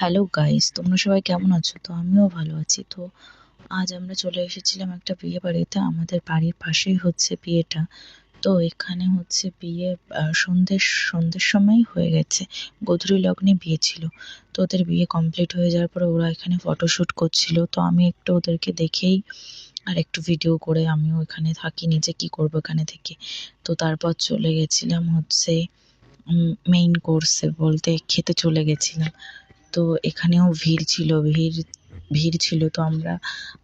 Hello guys, তোমরা সবাই কেমন আছো? তো আমিও ভালো আছি। তো আজ আমরা চলে এসেছিলাম একটা বিয়ে বাড়িতে। আমাদের বাড়ির পাশেই হচ্ছে বিয়েটা। তো এখানে হচ্ছে বিয়ে সন্ধ্যের সময়ই হয়ে গেছে। গোধূলি লগ্নে বিয়ে ছিল। তো ওদের বিয়ে কমপ্লিট হয়ে যাওয়ার পরে ওরা এখানে ফটোশ্যুট করছিল। তো আমি একটু ওদেরকে দেখেই আর একটু ভিডিও করে আমিও এখানে থাকি, নিজে কি করবো এখানে থেকে। তো তারপর চলে গেছিলাম হচ্ছে মেইন কোর্সে, বলতে খেতে চলে গেছিলাম। তো এখানেও ভিড় ছিল। তো আমরা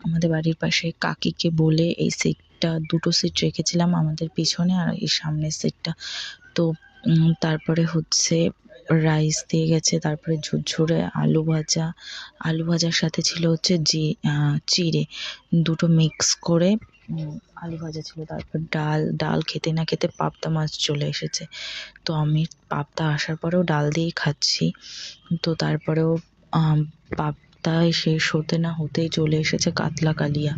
আমাদের বাড়ির পাশে কাকিকে বলে এই সিটটা, দুটো সিট রেখেছিলাম, আমাদের পিছনে আর এই সামনের সিটটা। তো তারপরে হচ্ছে রাইস দিয়ে গেছে, তারপরে ঝুরঝুরে আলু ভাজার সাথে ছিল হচ্ছে চিড়ে, দুটো মিক্স করে আলু ভাজা ছিল। তারপর ডাল খেতে না খেতে পাবদা মাছ চলে এসেছে। তো আমি পাবদা আসার পরেও ডাল দিয়েই খাচ্ছি। তো তারপরেও পাবদায় শেষ হতে না হতেই চলে এসেছে কাতলা কালিয়া।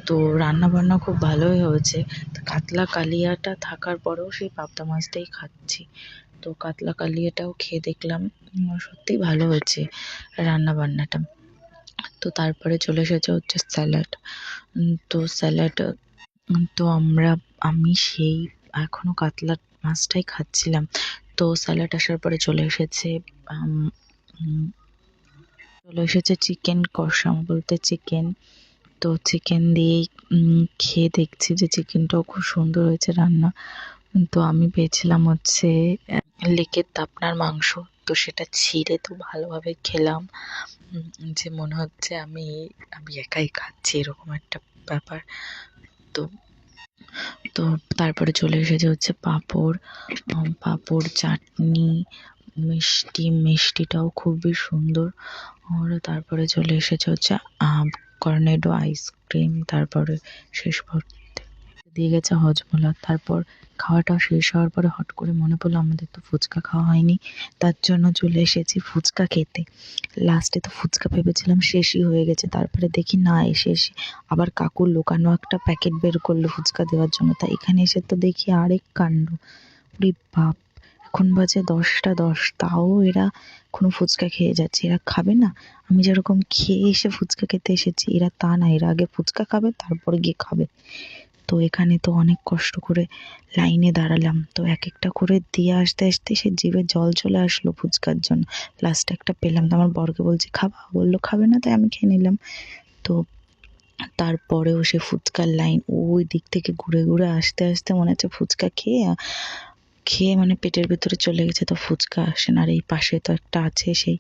তো রান্না বান্না খুব ভালোই হয়েছে। তো কাতলা কালিয়াটা থাকার পরেও সেই পাবদা মাছটাই খাচ্ছি। তো কাতলা কালিয়াটাও খেয়ে দেখলাম সত্যিই ভালো হয়েছে রান্না বান্নাটা। তো তারপরে চলে এসেছে হচ্ছে স্যালাড। তো স্যালাড, তো আমি সেই এখনো কাতলা মাছটাই খাচ্ছিলাম। তো স্যালাড আসার পরে আম, উম, চলে এসেছে চিকেন কষা, বলতে চিকেন। তো চিকেন দিয়েই খেয়ে দেখছি যে চিকেনটাও খুব সুন্দর হয়েছে রান্না। তো আমি পেয়েছিলাম হচ্ছে লেকের দাপনার মাংস। তো সেটা ছিঁড়ে তো ভালোভাবে খেলাম, যে মনে হচ্ছে আমি আমি একাই খাচ্ছি, এরকম একটা ব্যাপার। তো তো তারপরে চলে এসেছে হচ্ছে পাঁপড়, চাটনি, মিষ্টিটাও খুবই সুন্দর। আর তারপরে চলে এসেছে হচ্ছে কর্নেডো আইসক্রিম। তারপরে শেষ পর্যায়ে দিয়ে গেছে হজমোলা। তারপর খাওয়াটা শেষ হওয়ার পরে হট করে মনে পড়লো আমাদের তো ফুচকা খাওয়া হয়নি, তার জন্য চলে এসেছি ফুচকা খেতে। লাস্টে তো ফুচকা ভেবেছিলাম শেষই হয়ে গেছে, তারপরে দেখি না, এসে আবার কাকু লুকানো একটা প্যাকেট বের করলো ফুচকা দেওয়ার জন্য। তা এখানে এসে তো দেখি আরেক কাণ্ড। ওরে বাপ! এখন বাজে 10টা 10, তাও এরা এখনো ফুচকা খেয়ে যাচ্ছে। এরা খাবে না? আমি যেরকম খেয়ে এসে ফুচকা খেতে এসেছি, এরা তা না, এরা আগে ফুচকা খাবে তারপরে গিয়ে খাবে। তো এখানে তো অনেক কষ্ট করে লাইনে দাঁড়ালাম। তো এক একটা করে দিয়ে আসতে আসতে সে জিভে জল চলে আসলো ফুচকার জন্য। লাস্টে একটা পেলাম, তো আমার বরকে বলছি খাবা, বললো খাবে না, তাই আমি খেয়ে নিলাম। তো তারপরেও সে ফুচকার লাইন ওই দিক থেকে ঘুরে ঘুরে আসতে আসতে মনে হচ্ছে ফুচকা খেয়ে খেয়ে মানে পেটের ভেতরে চলে গেছে। তো ফুচকা আসে না, আর এই পাশে তো একটা আছে, সেই